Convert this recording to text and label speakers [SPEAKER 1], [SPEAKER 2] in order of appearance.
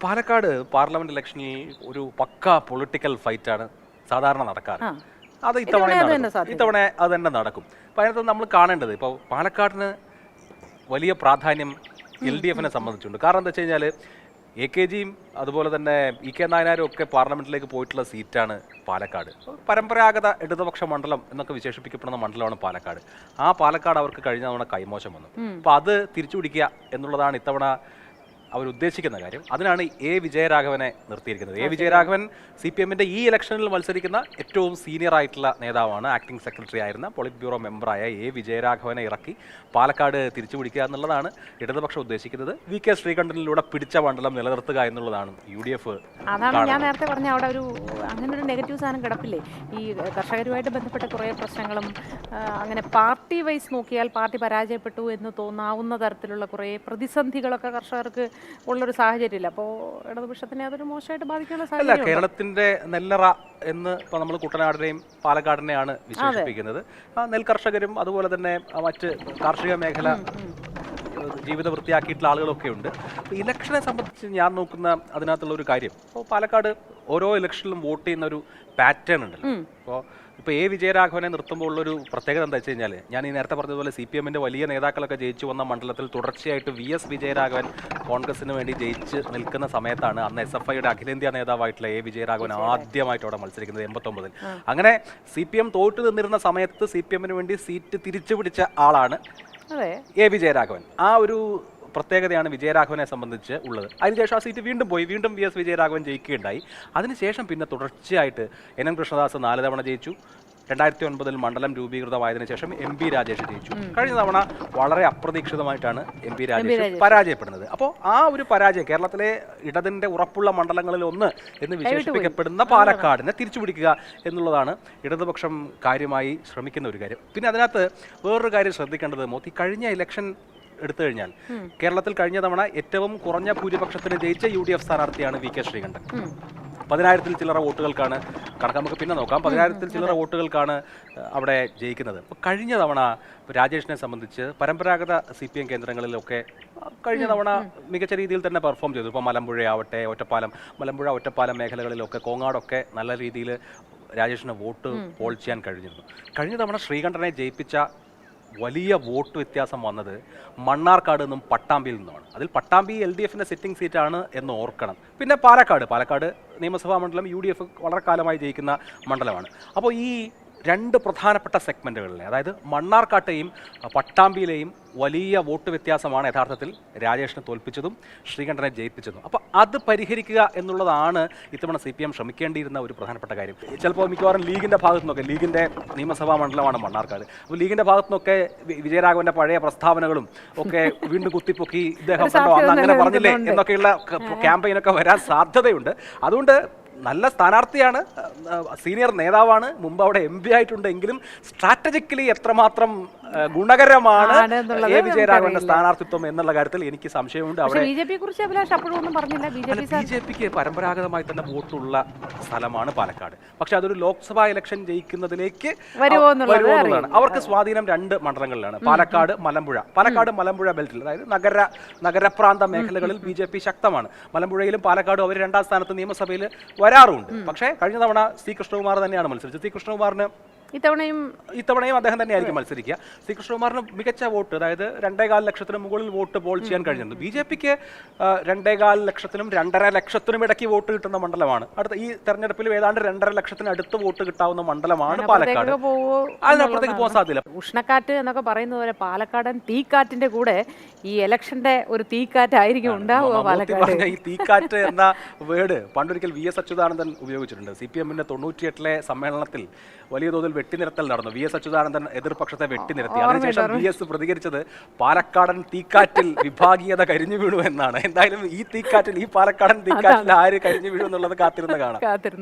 [SPEAKER 1] Palakkad parliament ഇലക്ഷനിൽ ഒരു പക്ക political ഫൈറ്റാണ് സാധാരണ നടക്കാറ്. അത് ഇത്തവണ അത് തന്നെ നടക്കും. അപ്പം അതിനകത്ത് നമ്മൾ കാണേണ്ടത് ഇപ്പോൾ പാലക്കാടിന് വലിയ പ്രാധാന്യം LDFനെ സംബന്ധിച്ചുണ്ട്. കാരണം എന്താ വെച്ച് കഴിഞ്ഞാൽ AKGയും അതുപോലെ തന്നെ EK നായനാരും ഒക്കെ പാർലമെന്റിലേക്ക് പോയിട്ടുള്ള സീറ്റാണ് പാലക്കാട്. പരമ്പരാഗത ഇടതുപക്ഷ മണ്ഡലം എന്നൊക്കെ വിശേഷിപ്പിക്കപ്പെടുന്ന മണ്ഡലമാണ് പാലക്കാട്. ആ പാലക്കാട് അവർക്ക് കഴിഞ്ഞ തവണ കൈമോശം വന്നു. അപ്പോൾ അത് തിരിച്ചുപിടിക്കുക എന്നുള്ളതാണ് ഇത്തവണ അവരുദ്ദേശിക്കുന്ന കാര്യം. അതിനാണ് വിജയരാഘവനെ നിർത്തിയിരിക്കുന്നത്. വിജയരാഘവൻ CPMന്റെ ഈ ഇലക്ഷനിൽ മത്സരിക്കുന്ന ഏറ്റവും സീനിയർ ആയിട്ടുള്ള നേതാവാണ്. ആക്ടിംഗ് സെക്രട്ടറി ആയിരുന്ന പോളിറ്റ് ബ്യൂറോ മെമ്പറായ വിജയരാഘവനെ ഇറക്കി പാലക്കാട് തിരിച്ചുപിടിക്കുക എന്നുള്ളതാണ് ഇടതുപക്ഷം ഉദ്ദേശിക്കുന്നത്. VK ശ്രീകണ്ഠനിലൂടെ പിടിച്ച മണ്ഡലം നിലനിർത്തുക എന്നുള്ളതാണ് UDF.
[SPEAKER 2] അതാണ് ഞാൻ നേരത്തെ പറഞ്ഞ അവിടെ അങ്ങനെ ഒരു നെഗറ്റീവ് സാധനം കിടപ്പില്ലേ. ഈ കർഷകരുമായിട്ട് ബന്ധപ്പെട്ട കുറേ പ്രശ്നങ്ങളും അങ്ങനെ പാർട്ടി വൈസ് നോക്കിയാൽ പാർട്ടി പരാജയപ്പെട്ടു എന്ന് തോന്നാവുന്ന തരത്തിലുള്ള കുറേ പ്രതിസന്ധികളൊക്കെ കർഷകർക്ക് ഉള്ളൊരു സാഹചര്യമില്ല. അപ്പോൾ ഇടതുപക്ഷത്തിനെ അതൊരു മോശമായിട്ട് ബാധിക്കാനുള്ള സാഹചര്യം.
[SPEAKER 1] കേരളത്തിന്റെ നെല്ലറ എന്ന് ഇപ്പൊ നമ്മൾ കുട്ടനാടിനെയും പാലക്കാടിനെയാണ് വിശേഷിപ്പിക്കുന്നത്. നെൽ കർഷകരും അതുപോലെ തന്നെ മറ്റ് കാർഷിക മേഖല ജീവിത വൃത്തിയാക്കിയിട്ടുള്ള ആളുകളൊക്കെ ഉണ്ട്. ഇലക്ഷനെ സംബന്ധിച്ച് ഞാൻ നോക്കുന്ന അതിനകത്തുള്ള ഒരു കാര്യം, ഇപ്പോൾ പാലക്കാട് ഓരോ ഇലക്ഷനിലും വോട്ട് ചെയ്യുന്ന ഒരു പാറ്റേൺ ഉണ്ടല്ലോ. ഇപ്പോൾ വിജയരാഘവനെ നിർത്തുമ്പോൾ ഉള്ളൊരു പ്രത്യേകത എന്താ വെച്ച് കഴിഞ്ഞാൽ, ഞാൻ ഈ നേരത്തെ പറഞ്ഞതുപോലെ CPMന്റെ വലിയ നേതാക്കളൊക്കെ ജയിച്ചു വന്ന മണ്ഡലത്തിൽ തുടർച്ചയായിട്ട് VS വിജയരാഘവൻ കോൺഗ്രസിന് വേണ്ടി ജയിച്ച് നിൽക്കുന്ന സമയത്താണ് അന്ന് SFIയുടെ അഖിലേന്ത്യാ നേതാവായിട്ടുള്ള വിജയരാഘവൻ ആദ്യമായിട്ട് അവിടെ മത്സരിക്കുന്നത് 89-ൽ. അങ്ങനെ CPM തോറ്റു നിന്നിരുന്ന സമയത്ത് CPMന് വേണ്ടി സീറ്റ് തിരിച്ചു പിടിച്ച ആളാണ് വിജയരാഘവൻ. ആ ഒരു പ്രത്യേകതയാണ് വിജയരാഘവനെ സംബന്ധിച്ച് ഉള്ളത്. അതിനുശേഷം ആ സീറ്റ് വീണ്ടും പോയി, വീണ്ടും VS വിജയരാഘവൻ ജയിക്കുകയുണ്ടായി. അതിനുശേഷം പിന്നെ തുടർച്ചയായിട്ട് NN കൃഷ്ണദാസ് 4 തവണ ജയിച്ചു. 2009-ൽ മണ്ഡലം രൂപീകൃതമായതിനു ശേഷം MP രാജേഷ് ജയിച്ചു. കഴിഞ്ഞ തവണ വളരെ അപ്രതീക്ഷിതമായിട്ടാണ് MP രാജേഷ് പരാജയപ്പെടുന്നത്. അപ്പോൾ ആ ഒരു പരാജയം കേരളത്തിലെ ഇടതിന്റെ ഉറപ്പുള്ള മണ്ഡലങ്ങളിൽ ഒന്ന് എന്ന് വിശേഷിപ്പിക്കപ്പെടുന്ന പാലക്കാടിനെ തിരിച്ചുപിടിക്കുക എന്നുള്ളതാണ് ഇടതുപക്ഷം കാര്യമായി ശ്രമിക്കുന്ന ഒരു കാര്യം. പിന്നെ അതിനകത്ത് വേറൊരു കാര്യം ശ്രദ്ധിക്കേണ്ടത്, മോത്തി കഴിഞ്ഞ ഇലക്ഷൻ എടുത്തു കഴിഞ്ഞാൽ കേരളത്തിൽ കഴിഞ്ഞ തവണ ഏറ്റവും കുറഞ്ഞ ഭൂരിപക്ഷത്തിന് ജയിച്ച UDF സ്ഥാനാർത്ഥിയാണ് VK ശ്രീകണ്ഠൻ. 10,000-ൽ ചില്ലറ വോട്ടുകൾക്കാണ് കണക്ക്, നമുക്ക് പിന്നെ നോക്കാം. 10,000-ൽ ചില്ലറ വോട്ടുകൾക്കാണ് അവിടെ ജയിക്കുന്നത്. അപ്പോൾ കഴിഞ്ഞ തവണ രാജേഷിനെ സംബന്ധിച്ച് പരമ്പരാഗത CPM കേന്ദ്രങ്ങളിലൊക്കെ കഴിഞ്ഞ തവണ മികച്ച രീതിയിൽ തന്നെ പെർഫോം ചെയ്തു. ഇപ്പോൾ മലമ്പുഴയാവട്ടെ, ഒറ്റപ്പാലം മേഖലകളിലൊക്കെ, കോങ്ങാടൊക്കെ നല്ല രീതിയിൽ രാജേഷിന് വോട്ട് പോൾ ചെയ്യാൻ കഴിഞ്ഞിരുന്നു. കഴിഞ്ഞ തവണ ശ്രീകണ്ഠനെ ജയിപ്പിച്ച വലിയ വോട്ട് വ്യത്യാസം വന്നത് മണ്ണാർക്കാട് നിന്നും പട്ടാമ്പിയിൽ നിന്നുമാണ്. അതിൽ പട്ടാമ്പി LDFന്റെ സിറ്റിംഗ് സീറ്റാണ് എന്ന് ഓർക്കണം. പിന്നെ പാലക്കാട് നിയമസഭാ മണ്ഡലം UDF വളരെ കാലമായി ജയിക്കുന്ന മണ്ഡലമാണ്. അപ്പോൾ ഈ രണ്ട് പ്രധാനപ്പെട്ട സെഗ്മെൻറ്റുകളിലെ, അതായത് മണ്ണാർക്കാട്ടെയും പട്ടാമ്പിയിലെയും വലിയ വോട്ട് വ്യത്യാസമാണ് യഥാർത്ഥത്തിൽ രാജേഷിനെ തോൽപ്പിച്ചതും ശ്രീകണ്ഠനെ ജയിപ്പിച്ചതും. അപ്പോൾ അത് പരിഹരിക്കുക എന്നുള്ളതാണ് ഇത്തവണ CPM ശ്രമിക്കേണ്ടിയിരുന്ന ഒരു പ്രധാനപ്പെട്ട കാര്യം. ചിലപ്പോൾ മിക്കവാറും ലീഗിൻ്റെ ഭാഗത്തു നിന്നൊക്കെ, ലീഗിൻ്റെ നിയമസഭാ മണ്ഡലമാണ് മണ്ണാർക്കാട്, അപ്പോൾ ലീഗിൻ്റെ ഭാഗത്തു നിന്നൊക്കെ വിജയരാഘവൻ്റെ പഴയ പ്രസ്താവനകളും ഒക്കെ വീണ്ടും കുത്തിപ്പൊക്കി ഇദ്ദേഹം കണ്ടോ അന്ന് അങ്ങനെ പറഞ്ഞില്ലേ എന്നൊക്കെയുള്ള ക്യാമ്പയിനൊക്കെ വരാൻ സാധ്യതയുണ്ട്. അതുകൊണ്ട് നല്ല സ്ഥാനാർത്ഥിയാണ്, സീനിയർ നേതാവാണ്, മുമ്പ് അവിടെ MP ആയിട്ടുണ്ടെങ്കിലും സ്ട്രാറ്റജിക്കലി എത്രമാത്രം ഗുണകരമാണ് വിജയരാഘവന്റെ സ്ഥാനാർത്ഥിത്വം എന്നുള്ള കാര്യത്തിൽ എനിക്ക് സംശയമുണ്ട്. അവിടെ BJPക്ക് പരമ്പരാഗതമായി തന്നെ വോട്ടുള്ള സ്ഥലമാണ് പാലക്കാട്. പക്ഷെ അതൊരു ലോക്സഭാ ഇലക്ഷൻ ജയിക്കുന്നതിലേക്ക് വരുമെന്നുള്ളതാണ്. അവർക്ക് സ്വാധീനം 2 മണ്ഡലങ്ങളിലാണ്, പാലക്കാട് മലമ്പുഴ ബെൽറ്റിൽ, അതായത് നഗരപ്രാന്ത മേഖലകളിൽ BJP ശക്തമാണ്. മലമ്പുഴയിലും പാലക്കാടും അവർ 2ാം സ്ഥാനത്ത് നിയമസഭയിൽ വരാറുണ്ട്. പക്ഷേ കഴിഞ്ഞ തവണ C കൃഷ്ണകുമാർ തന്നെയാണ് മത്സരിച്ചത്. C കൃഷ്ണകുമാറിന് ഇത്തവണയും അദ്ദേഹം തന്നെയായിരിക്കും മത്സരിക്കുക. C കൃഷ്ണകുമാറിന് മികച്ച വോട്ട്, അതായത് 2.25 ലക്ഷത്തിന് മുകളിൽ വോട്ട് പോൾ ചെയ്യാൻ കഴിഞ്ഞിട്ടുണ്ട്. BJPക്ക് 2.25 ലക്ഷത്തിനും 2.5 ലക്ഷത്തിനും ഇടയ്ക്ക് വോട്ട് കിട്ടുന്ന മണ്ഡലമാണ്. അടുത്ത ഈ തെരഞ്ഞെടുപ്പിൽ ഏതാണ്ട് 2.5 ലക്ഷത്തിന് അടുത്ത് വോട്ട് കിട്ടാവുന്ന മണ്ഡലമാണ് പാലക്കാട്. അതിനപ്പുറത്തേക്ക് പോകാൻ സാധ്യത.
[SPEAKER 2] ഉഷ്ണക്കാറ്റ് എന്നൊക്കെ പറയുന്നത് പോലെ പാലക്കാടൻ തീക്കാറ്റിന്റെ കൂടെ ഈ ഇലക്ഷന്റെ ഒരു തീക്കാറ്റായിരിക്കും ഉണ്ടാവുക പാലക്കാട്.
[SPEAKER 1] ഈ തീക്കാറ്റ് എന്ന വേർഡ് പണ്ടൊരിക്കൽ VS അച്യുതാനന്ദൻ ഉപയോഗിച്ചിട്ടുണ്ട്. CPMന്റെ 98-ലെ സമ്മേളനത്തിൽ വലിയ തോതിൽ വെട്ടിനിരത്തൽ നടന്നു. VS അച്യുതാനന്ദൻ എതിർപക്ഷത്തെ വെട്ടിനിരത്തി. അതിനുശേഷം VS പ്രതികരിച്ചത് പാലക്കാടൻ തീക്കാറ്റിൽ വിഭാഗീയത കരിഞ്ഞു വീണു എന്നാണ്. എന്തായാലും ഈ പാലക്കാടൻ തീക്കാറ്റിൽ ആര് കരിഞ്ഞു വീണു എന്നുള്ളത് കാത്തിരുന്ന് കാണാം.